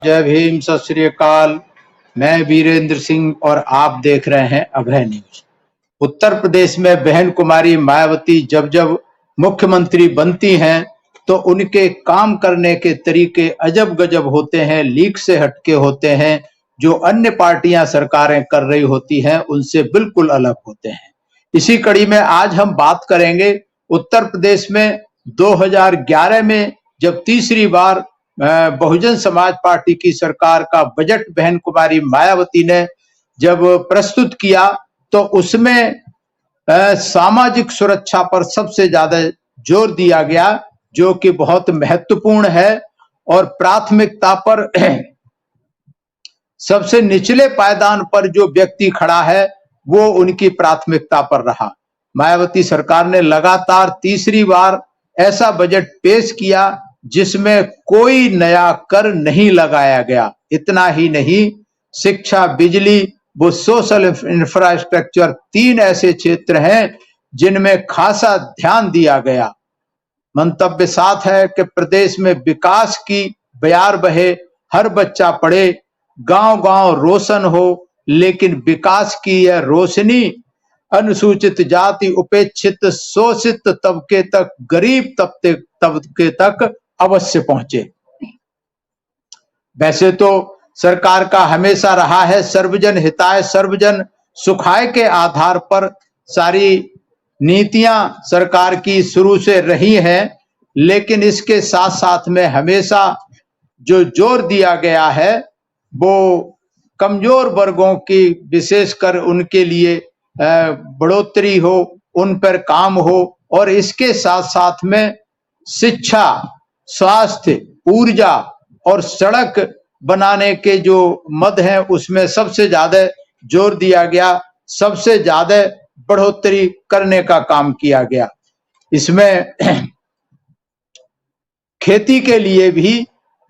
जय भीम, सत श्री अकाल। मैं वीरेंद्र सिंह और आप देख रहे हैं अभय न्यूज। उत्तर प्रदेश में बहन कुमारी मायावती जब जब मुख्यमंत्री बनती हैं तो उनके काम करने के तरीके अजब गजब होते हैं, लीक से हटके होते हैं। जो अन्य पार्टियां सरकारें कर रही होती हैं उनसे बिल्कुल अलग होते हैं। इसी कड़ी में आज हम बात करेंगे उत्तर प्रदेश में 2011 में जब तीसरी बार बहुजन समाज पार्टी की सरकार का बजट बहन कुमारी मायावती ने जब प्रस्तुत किया तो उसमें सामाजिक सुरक्षा पर सबसे ज्यादा जोर दिया गया, जो कि बहुत महत्वपूर्ण है। और प्राथमिकता पर सबसे निचले पायदान पर जो व्यक्ति खड़ा है वो उनकी प्राथमिकता पर रहा। मायावती सरकार ने लगातार तीसरी बार ऐसा बजट पेश किया जिसमें कोई नया कर नहीं लगाया गया। इतना ही नहीं, शिक्षा, बिजली वो सोशल इंफ्रास्ट्रक्चर, तीन ऐसे क्षेत्र हैं जिनमें खासा ध्यान दिया गया। मंतव्य साफ है कि प्रदेश में विकास की बयार बहे, हर बच्चा पढ़े, गांव गांव रोशन हो, लेकिन विकास की यह रोशनी अनुसूचित जाति, उपेक्षित, शोषित तबके तक, गरीब तबके तक अवश्य पहुंचे। वैसे तो सरकार का हमेशा रहा है सर्वजन हिताय सर्वजन सुखाय के आधार पर सारी नीतियां सरकार की शुरू से रही हैं, लेकिन इसके साथ साथ में हमेशा जो जोर दिया गया है वो कमजोर वर्गों की, विशेषकर उनके लिए बढ़ोतरी हो, उन पर काम हो। और इसके साथ साथ में शिक्षा, स्वास्थ्य, ऊर्जा और सड़क बनाने के जो मद हैं उसमें सबसे ज्यादा जोर दिया गया, सबसे ज्यादा बढ़ोतरी करने का काम किया गया। इसमें खेती के लिए भी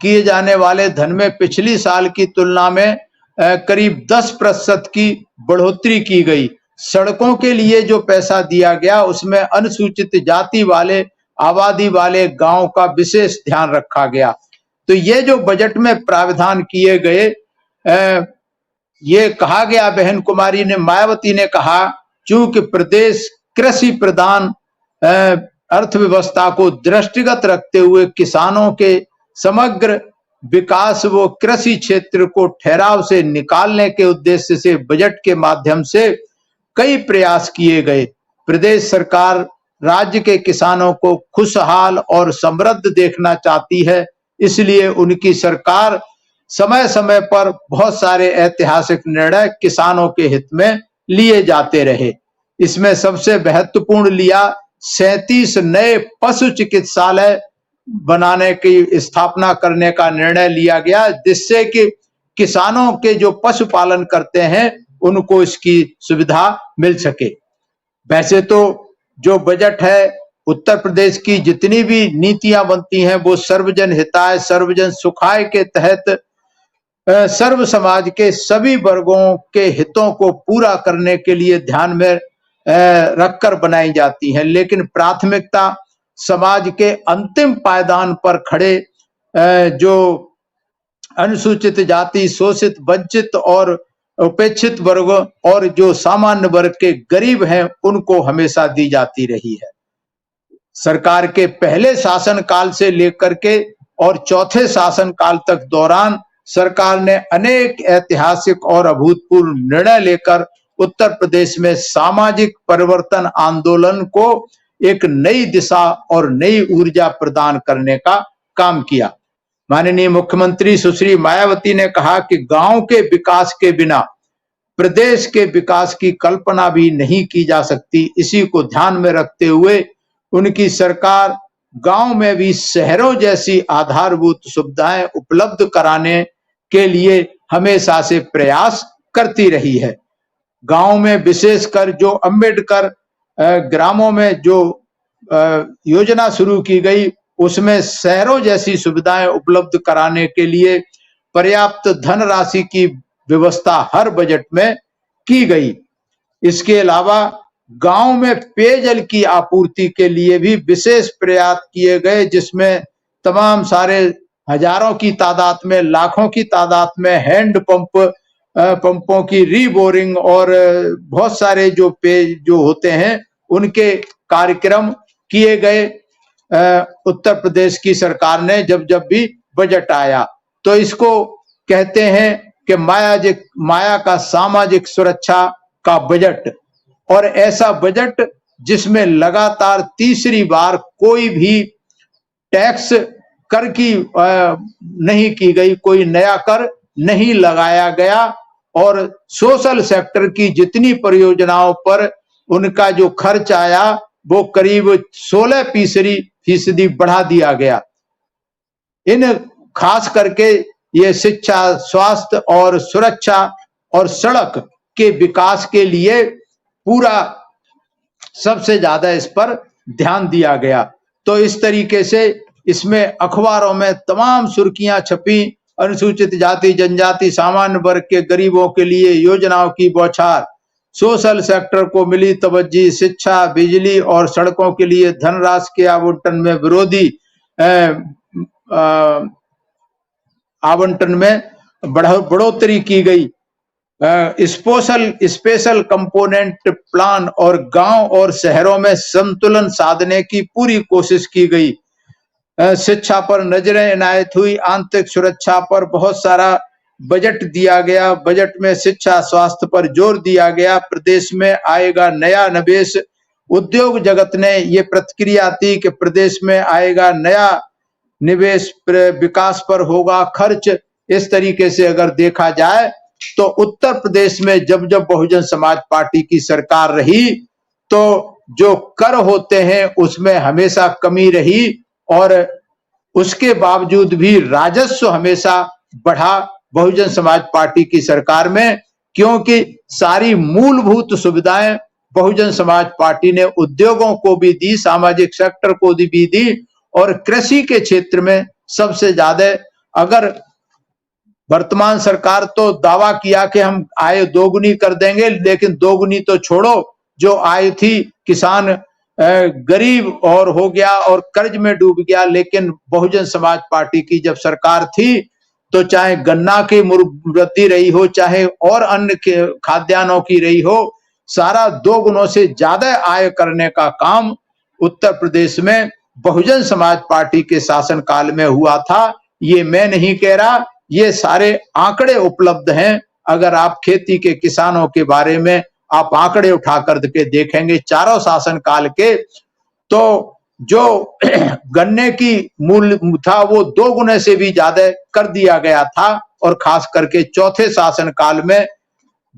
किए जाने वाले धन में पिछली साल की तुलना में करीब 10% की बढ़ोतरी की गई। सड़कों के लिए जो पैसा दिया गया उसमें अनुसूचित जाति वाले, आबादी वाले गांव का विशेष ध्यान रखा गया। तो ये जो बजट में प्रावधान किए गए, ये कहा गया, बहन कुमारी ने, मायावती ने कहा, चूंकि प्रदेश कृषि प्रधान अर्थव्यवस्था को दृष्टिगत रखते हुए किसानों के समग्र विकास व कृषि क्षेत्र को ठहराव से निकालने के उद्देश्य से बजट के माध्यम से कई प्रयास किए गए। प्रदेश सरकार राज्य के किसानों को खुशहाल और समृद्ध देखना चाहती है, इसलिए उनकी सरकार समय समय पर बहुत सारे ऐतिहासिक निर्णय किसानों के हित में लिए जाते रहे। इसमें सबसे महत्वपूर्ण लिया 37 नए पशु चिकित्सालय बनाने की स्थापना करने का निर्णय लिया गया, जिससे कि किसानों के जो पशुपालन करते हैं उनको इसकी सुविधा मिल सके। वैसे तो जो बजट है, उत्तर प्रदेश की जितनी भी नीतियां बनती हैं वो सर्वजन हिताय सर्वजन सुखाय के तहत सर्व समाज के सभी वर्गों के हितों को पूरा करने के लिए ध्यान में रखकर बनाई जाती है। लेकिन प्राथमिकता समाज के अंतिम पायदान पर खड़े जो अनुसूचित जाति, शोषित, वंचित और उपेक्षित वर्ग और जो सामान्य वर्ग के गरीब हैं उनको हमेशा दी जाती रही है। सरकार के पहले शासनकाल से लेकर के और चौथे शासनकाल तक दौरान सरकार ने अनेक ऐतिहासिक और अभूतपूर्व निर्णय लेकर उत्तर प्रदेश में सामाजिक परिवर्तन आंदोलन को एक नई दिशा और नई ऊर्जा प्रदान करने का काम किया। माननीय मुख्यमंत्री सुश्री मायावती ने कहा कि गांव के विकास के बिना प्रदेश के विकास की कल्पना भी नहीं की जा सकती। इसी को ध्यान में रखते हुए उनकी सरकार गांव में भी शहरों जैसी आधारभूत सुविधाएं उपलब्ध कराने के लिए हमेशा से प्रयास करती रही है। गांव में विशेषकर जो अंबेडकर ग्रामों में जो योजना शुरू की गई उसमें शहरों जैसी सुविधाएं उपलब्ध कराने के लिए पर्याप्त धनराशि की व्यवस्था हर बजट में की गई। इसके अलावा गांव में पेयजल की आपूर्ति के लिए भी विशेष प्रयास किए गए, जिसमें तमाम सारे हजारों की तादाद में, लाखों की तादाद में हैंड पंपों की रीबोरिंग और बहुत सारे जो पेज जो होते हैं उनके कार्यक्रम किए गए उत्तर प्रदेश की सरकार ने जब जब भी बजट आया। तो इसको कहते हैं कि माया का सामाजिक सुरक्षा का बजट। और ऐसा बजट जिसमें लगातार तीसरी बार कोई भी टैक्स कर की नहीं की गई, कोई नया कर नहीं लगाया गया और सोशल सेक्टर की जितनी परियोजनाओं पर उनका जो खर्च आया वो करीब 16% बढ़ा दिया गया। इन खास करके ये शिक्षा, स्वास्थ्य और सुरक्षा और सड़क के विकास के लिए पूरा सबसे ज्यादा इस पर ध्यान दिया गया। तो इस तरीके से इसमें अखबारों में तमाम सुर्खियां छपी, अनुसूचित जाति जनजाति सामान्य वर्ग के गरीबों के लिए योजनाओं की बौछार, सोशल सेक्टर को मिली तवज्जो, शिक्षा, बिजली और सड़कों के लिए धनराशि के आवंटन में आवंटन में बढ़ोतरी की गई। स्पेशल कंपोनेंट प्लान और गांव और शहरों में संतुलन साधने की पूरी कोशिश की गई। शिक्षा पर नजरें इनायत हुई, आंतरिक सुरक्षा पर बहुत सारा बजट दिया गया। बजट में शिक्षा, स्वास्थ्य पर जोर दिया गया। प्रदेश में आएगा नया निवेश, उद्योग जगत ने ये प्रतिक्रिया दी कि प्रदेश में आएगा नया निवेश, विकास पर होगा खर्च। इस तरीके से अगर देखा जाए तो उत्तर प्रदेश में जब जब बहुजन समाज पार्टी की सरकार रही तो जो कर होते हैं उसमें हमेशा कमी रही और उसके बावजूद भी राजस्व हमेशा बढ़ा बहुजन समाज पार्टी की सरकार में, क्योंकि सारी मूलभूत सुविधाएं बहुजन समाज पार्टी ने उद्योगों को भी दी, सामाजिक सेक्टर को भी दी और कृषि के क्षेत्र में सबसे ज्यादा। अगर वर्तमान सरकार तो दावा किया कि हम आय दोगुनी कर देंगे, लेकिन दोगुनी तो छोड़ो, जो आय थी किसान गरीब और हो गया और कर्ज में डूब गया। लेकिन बहुजन समाज पार्टी की जब सरकार थी तो चाहे गन्ना की वृद्धि रही हो, चाहे और अन्य खाद्यान्नों की रही हो, सारा 2 गुणों से ज्यादा आय करने का काम उत्तर प्रदेश में बहुजन समाज पार्टी के शासनकाल में हुआ था। ये मैं नहीं कह रहा, ये सारे आंकड़े उपलब्ध हैं। अगर आप खेती के किसानों के बारे में आप आंकड़े उठा कर के देखेंगे चारों शासन काल के, तो जो गन्ने की मूल्य था वो 2 गुने से भी ज्यादा कर दिया गया था और खास करके चौथे शासन काल में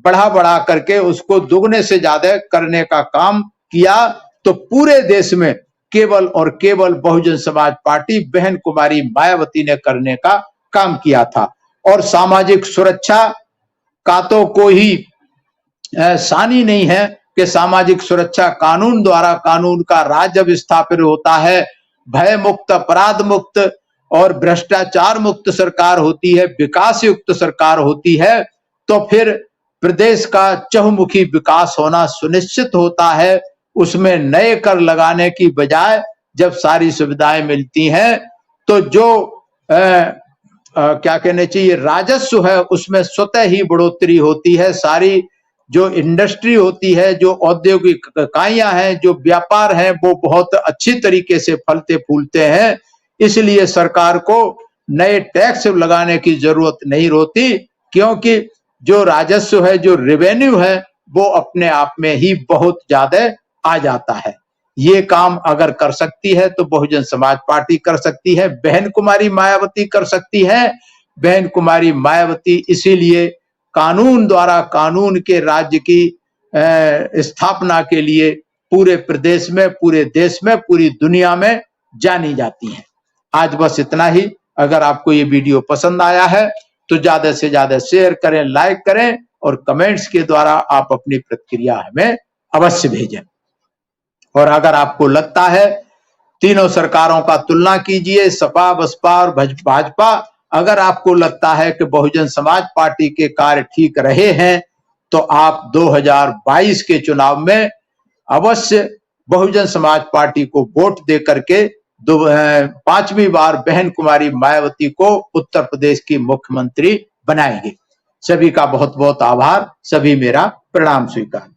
बढ़ा करके उसको दुगने से ज्यादा करने का काम किया। तो पूरे देश में केवल और केवल बहुजन समाज पार्टी बहन कुमारी मायावती ने करने का काम किया था। और सामाजिक सुरक्षा का तो कोई सानी नहीं है कि सामाजिक सुरक्षा कानून द्वारा कानून का राज जब स्थापित होता है, भय मुक्त, अपराध मुक्त और भ्रष्टाचार मुक्त सरकार होती है, विकास युक्त सरकार होती है, तो फिर प्रदेश का चहुमुखी विकास होना सुनिश्चित होता है। उसमें नए कर लगाने की बजाय जब सारी सुविधाएं मिलती हैं तो जो क्या कहने चाहिए राजस्व है उसमें स्वतः ही बढ़ोतरी होती है। सारी जो इंडस्ट्री होती है, जो औद्योगिक इकाइयां हैं, जो व्यापार है, वो बहुत अच्छी तरीके से फलते फूलते हैं। इसलिए सरकार को नए टैक्स लगाने की जरूरत नहीं होती, क्योंकि जो राजस्व है, जो रेवेन्यू है, वो अपने आप में ही बहुत ज्यादा आ जाता है। ये काम अगर कर सकती है तो बहुजन समाज पार्टी कर सकती है, बहन कुमारी मायावती कर सकती है। बहन कुमारी मायावती इसीलिए कानून द्वारा कानून के राज्य की स्थापना के लिए पूरे प्रदेश में, पूरे देश में, पूरी दुनिया में जानी जाती हैं। आज बस इतना ही। अगर आपको ये वीडियो पसंद आया है तो ज्यादा से ज्यादा शेयर करें, लाइक करें और कमेंट्स के द्वारा आप अपनी प्रतिक्रिया हमें अवश्य भेजें। और अगर आपको लगता है तीनों सरकारों का तुलना कीजिए, सपा, बसपा और भाजपा, अगर आपको लगता है कि बहुजन समाज पार्टी के कार्य ठीक रहे हैं तो आप 2022 के चुनाव में अवश्य बहुजन समाज पार्टी को वोट दे करके पांचवी बार बहन कुमारी मायावती को उत्तर प्रदेश की मुख्यमंत्री बनाएंगे। सभी का बहुत बहुत आभार, सभी मेरा प्रणाम स्वीकार।